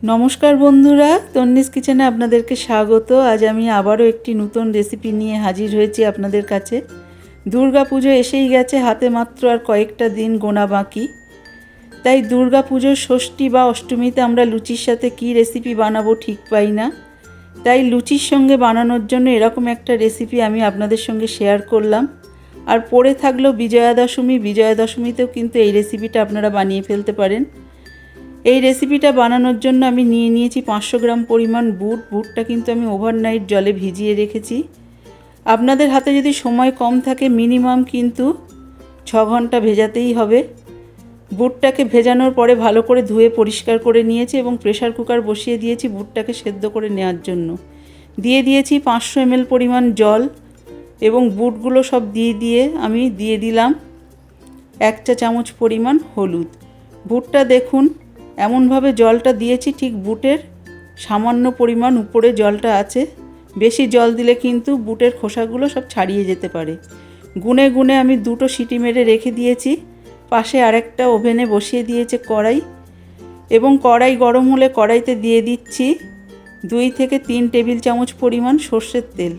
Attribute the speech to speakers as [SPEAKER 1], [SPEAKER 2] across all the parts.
[SPEAKER 1] নমস্কার বন্ধুরা, তন্নিস কিচেনে আপনাদেরকে স্বাগত। আজ আমি আবারও একটি নতুন রেসিপি নিয়ে হাজির হয়েছি আপনাদের কাছে। দুর্গাপুজো এসেই গেছে, হাতে মাত্র আর কয়েকটা দিন গোনা বাকি। তাই দুর্গাপুজোর ষষ্ঠী বা অষ্টমীতে আমরা লুচির সাথে কী রেসিপি বানাবো ঠিক পাই না। তাই লুচির সঙ্গে বানানোর জন্য এরকম একটা রেসিপি আমি আপনাদের সঙ্গে শেয়ার করলাম। আর পড়ে থাকলো বিজয়া দশমী, বিজয়া দশমীতেও কিন্তু এই রেসিপিটা আপনারা বানিয়ে ফেলতে পারেন। এই রেসিপিটা বানানোর জন্য আমি নিয়ে নিয়েছি 500 গ্রাম পরিমাণ বুট। বুটটা কিন্তু আমি ওভারনাইট জলে ভিজিয়ে রেখেছি। আপনাদের হাতে যদি সময় কম থাকে মিনিমাম কিন্তু 6 ঘন্টা ভেজাতেই হবে। বুটটাকে ভেজানোর পরে ভালো করে ধুয়ে পরিষ্কার করে নিয়েছি এবং প্রেসার কুকার বসিয়ে দিয়েছি বুটটাকে সেদ্ধ করে নেওয়ার জন্য। দিয়ে দিয়েছি 500 ml পরিমাণ জল এবং বুটগুলো সব দিয়ে আমি দিয়ে দিলাম 1 চা চামচ পরিমাণ হলুদ। বুটটা দেখুন এমনভাবে জলটা দিয়েছি ঠিক বুটের সামান্য পরিমাণ উপরে জলটা আছে। বেশি জল দিলে কিন্তু বুটের খোসাগুলো সব ছাড়িয়ে যেতে পারে। গুনে গুনে আমি 2টো সিটি মেরে রেখে দিয়েছি। পাশে আরেকটা ওভেনে বসিয়ে দিয়েছে কড়াই, এবং কড়াই গরম হলে কড়াইতে দিয়ে দিচ্ছি 2 থেকে 3 টেবিল চামচ পরিমাণ সর্ষের তেল।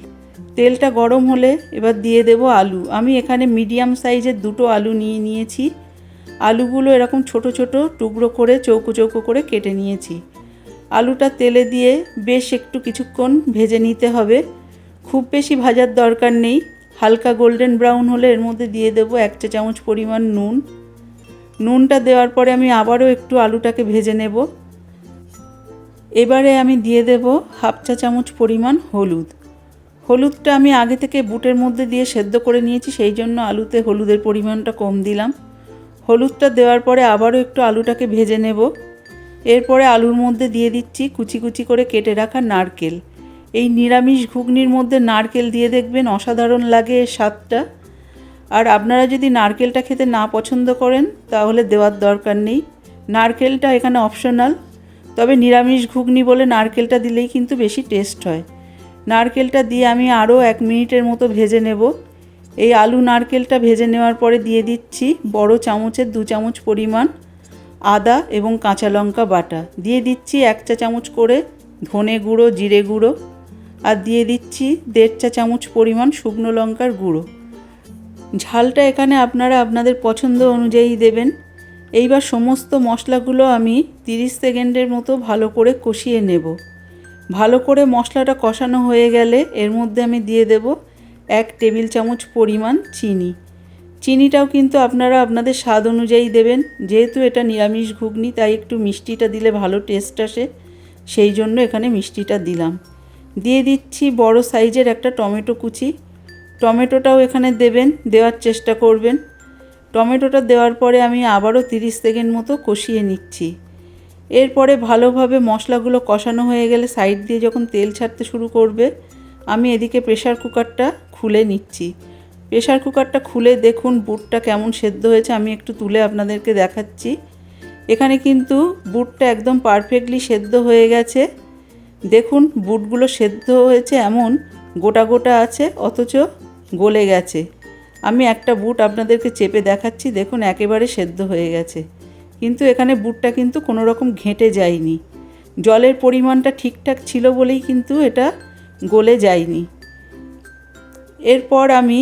[SPEAKER 1] তেলটা গরম হলে এবার দিয়ে দেব আলু। আমি এখানে মিডিয়াম সাইজের 2টো আলু নিয়েছি। আলুগুলো এরকম ছোট ছোট টুকরো করে চৌকো চৌকো করে কেটে নিয়েছি। আলুটা তেলে দিয়ে বেশ একটু কিছুক্ষণ ভেজে নিতে হবে। খুব বেশি ভাজার দরকার নেই। হালকা গোল্ডেন ব্রাউন হলে এর মধ্যে দিয়ে দেব 1 চা চামচ পরিমাণ নুন। নুনটা দেওয়ার পরে আমি আবারও একটু আলুটাকে ভেজে নেব। এবারে আমি দিয়ে দেব 1/2 চা চামচ পরিমাণ হলুদ। হলুদটা আমি আগে থেকে বুটের মধ্যে দিয়ে সেদ্ধ করে নিয়েছি, সেই জন্য আলুতে হলুদের পরিমাণটা কম দিলাম। হলুদটা দেওয়ার পরে আবারও একটু আলুটাকে ভেজে নেব। এরপরে আলুর মধ্যে দিয়ে দিচ্ছি কুচি কুচি করে কেটে রাখা নারকেল। এই নিরামিষ ঘুগনির মধ্যে নারকেল দিয়ে দেখবেন অসাধারণ লাগে এর স্বাদটা। আর আপনারা যদি নারকেলটা খেতে না পছন্দ করেন তাহলে দেওয়ার দরকার নেই। নারকেলটা এখানে অপশনাল, তবে নিরামিষ ঘুগনি বলে নারকেলটা দিলেই কিন্তু বেশি টেস্ট হয়। নারকেলটা দিয়ে আমি আরও 1 মিনিটের মতো ভেজে নেব। এই আলু নারকেলটা ভেজে নেওয়ার পরে দিয়ে দিচ্ছি বড় চামচের 2 চামচ পরিমাণ আদা এবং কাঁচা লঙ্কা বাটা। দিয়ে দিচ্ছি 1 চা চামচ করে ধনে গুঁড়ো, জিরে গুঁড়ো, আর দিয়ে দিচ্ছি 1.5 চা চামচ পরিমাণ শুকনো লঙ্কার গুঁড়ো। ঝালটা এখানে আপনারা আপনাদের পছন্দ অনুযায়ী দেবেন। এইবার সমস্ত মশলাগুলো আমি 30 সেকেন্ডের মতো ভালো করে কষিয়ে নেব। ভালো করে মশলাটা কষানো হয়ে গেলে এর মধ্যে আমি দিয়ে দেব 1 টেবিল চামচ পরিমাণ চিনি। চিনিটাও কিন্তু আপনারা আপনাদের স্বাদ অনুযায়ী দেবেন। যেহেতু এটা নিরামিষ ঘুগনি তাই একটু মিষ্টিটা দিলে ভালো টেস্ট আসে, সেই জন্য এখানে মিষ্টিটা দিলাম। দিয়ে দিচ্ছি বড় সাইজের একটা টমেটো কুচি। টমেটোটাও এখানে দেবেন, দেওয়ার চেষ্টা করবেন। টমেটোটা দেওয়ার পরে আমি আবারও 30 সেকেন্ড মতো কষিয়ে নিচ্ছি। এরপরে ভালোভাবে মশলাগুলো কষানো হয়ে গেলে সাইড দিয়ে যখন তেল ছাড়তে শুরু করবে, আমি এদিকে প্রেসার কুকারটা খুলে নিচ্ছি। প্রেসার কুকারটা খুলে দেখুন বুটটা কেমন সেদ্ধ হয়েছে, আমি একটু তুলে আপনাদেরকে দেখাচ্ছি। এখানে কিন্তু বুটটা একদম পারফেক্টলি সেদ্ধ হয়ে গেছে। দেখুন বুটগুলো সেদ্ধ হয়েছে, এমন গোটা গোটা আছে অথচ গলে গেছে। আমি একটা বুট আপনাদেরকে চেপে দেখাচ্ছি, দেখুন একেবারে সেদ্ধ হয়ে গেছে। কিন্তু এখানে বুটটা কিন্তু কোনো রকম ঘেঁটে যায়নি। জলের পরিমাণটা ঠিকঠাক ছিল বলেই কিন্তু এটা গলে যায়নি। এরপর আমি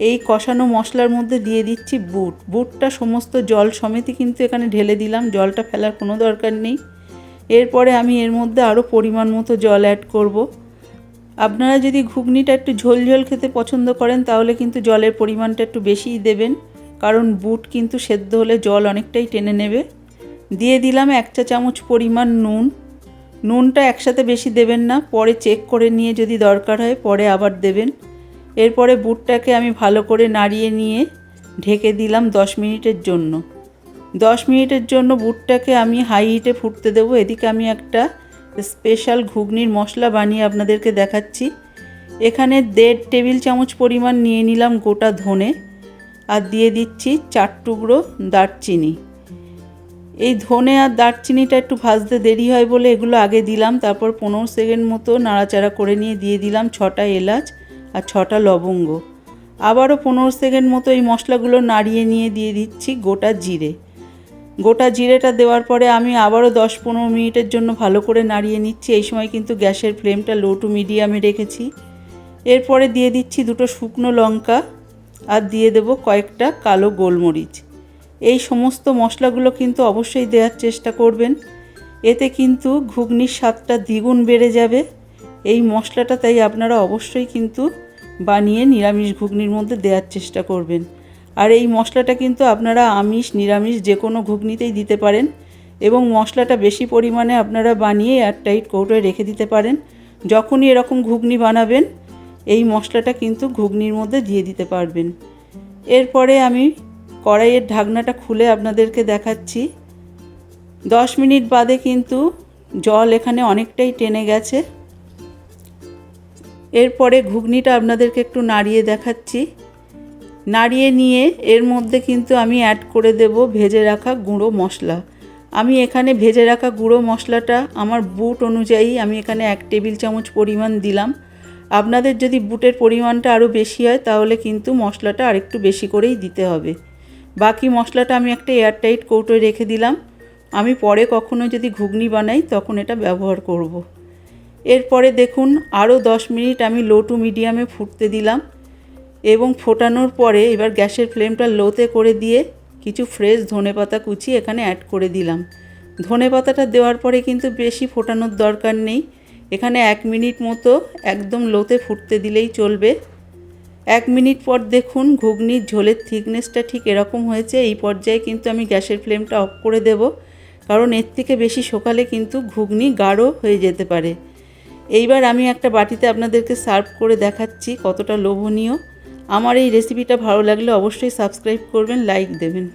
[SPEAKER 1] এই কষানো মশলার মধ্যে দিয়ে দিচ্ছি বুটটা সমস্ত জল সমেতই কিন্তু এখানে ঢেলে দিলাম, জলটা ফেলার কোনো দরকার নেই। এরপরে আমি এর মধ্যে আরও পরিমাণ মতো জল অ্যাড করব। আপনারা যদি ঘুগনিটা একটু ঝোল ঝোল খেতে পছন্দ করেন তাহলে কিন্তু জলের পরিমাণটা একটু বেশিই দেবেন, কারণ বুট কিন্তু সেদ্ধ হলে জল অনেকটাই টেনে নেবে। দিয়ে দিলাম 1 চা চামচ পরিমাণ নুন। নুনটা একসাথে বেশি দেবেন না, পরে চেক করে নিয়ে যদি দরকার হয় পরে আবার দেবেন। এরপরে বুটটাকে আমি ভালো করে নাড়িয়ে নিয়ে ঢেকে দিলাম 10 মিনিটের জন্য। 10 মিনিটের জন্য বুটটাকে আমি হাই হিটে ফুটতে দেবো। এদিকে আমি একটা স্পেশাল ঘুগনির মশলা বানিয়ে আপনাদেরকে দেখাচ্ছি। এখানে 1.5 টেবিল চামচ পরিমাণ নিয়ে নিলাম গোটা ধনে, আর দিয়ে দিচ্ছি 4 টুকরো দারচিনি। এই ধনে আর দারচিনিটা একটু ভাজতে দেরি হয় বলে এগুলো আগে দিলাম। তারপর 15 সেকেন্ড মতো নাড়াচাড়া করে নিয়ে দিয়ে দিলাম 6টা এলাচ আর 6টা লবঙ্গ। আবারও 15 সেকেন্ড মতো এই মশলাগুলো নাড়িয়ে নিয়ে দিয়ে দিচ্ছি গোটা জিরে। গোটা জিরেটা দেওয়ার পরে আমি আবারও 10-15 মিনিটের জন্য ভালো করে নাড়িয়ে নিচ্ছি। এই সময় কিন্তু গ্যাসের ফ্লেমটা লো টু মিডিয়ামে রেখেছি। এরপরে দিয়ে দিচ্ছি 2টো শুকনো লঙ্কা আর দিয়ে দেব কয়েকটা কালো গোলমরিচ। এই সমস্ত মশলাগুলো কিন্তু অবশ্যই দেওয়ার চেষ্টা করবেন, এতে কিন্তু ঘুগনির স্বাদটা দ্বিগুণ বেড়ে যাবে। এই মশলাটা তাই আপনারা অবশ্যই কিন্তু বানিয়ে নিরামিষ ঘুগনির মধ্যে দেওয়ার চেষ্টা করবেন। আর এই মশলাটা কিন্তু আপনারা আমিষ নিরামিষ যে কোনো ঘুগনিতেই দিতে পারেন এবং মশলাটা বেশি পরিমাণে আপনারা বানিয়ে এয়ারটাইট কৌটোয় রেখে দিতে পারেন। যখনই এরকম ঘুগনি বানাবেন এই মশলাটা কিন্তু ঘুগনির মধ্যে দিয়ে দিতে পারবেন। এরপরে আমি কড়াইয়ের ঢাকনাটা খুলে আপনাদেরকে দেখাচ্ছি। 10 মিনিট বাদে কিন্তু জল এখানে অনেকটাই টেনে গেছে। এরপরে ঘুগনিটা আপনাদেরকে একটু নাড়িয়ে দেখাচ্ছি। নাড়িয়ে নিয়ে এর মধ্যে কিন্তু আমি অ্যাড করে দেব ভেজে রাখা গুঁড়ো মশলা। আমি এখানে ভেজে রাখা গুঁড়ো মশলাটা আমার বুট অনুযায়ী আমি এখানে 1 টেবিল চামচ পরিমাণ দিলাম। আপনাদের যদি বুটের পরিমাণটা আরও বেশি হয় তাহলে কিন্তু মশলাটা আরেকটু বেশি করেই দিতে হবে। বাকি মশলাটা আমি একটা এয়ারটাইট কৌটোয় রেখে দিলাম, আমি পরে কখনো যদি ঘুগনি বানাই তখন এটা ব্যবহার করব। এরপরে দেখুন আরও 10 মিনিট আমি লো টু মিডিয়ামে ফুটতে দিলাম এবং ফোটানোর পরে এবার গ্যাসের ফ্লেমটা লোতে করে দিয়ে কিছু ফ্রেশ ধনেপাতা কুচি এখানে অ্যাড করে দিলাম। ধনেপাতাটা দেওয়ার পরে কিন্তু বেশি ফোটানোর দরকার নেই, এখানে 1 মিনিট মতো একদম লোতে ফুটতে দিলেই চলবে। 1 মিনিট পর দেখুন ঘুগনির ঝোলের থিকনেসটা ঠিক এরকম হয়েছে। এই পর্যায়ে কিন্তু আমি গ্যাসের ফ্লেমটা অফ করে দেব, কারণ এর থেকে বেশি শুকালে কিন্তু ঘুগনি গাঢ় হয়ে যেতে পারে। এইবার আমি একটা বাটিতে আপনাদেরকে সার্ভ করে দেখাচ্ছি কতটা লোভনীয়। আমার এই রেসিপিটা ভালো লাগলে অবশ্যই সাবস্ক্রাইব করবেন, লাইক দেবেন।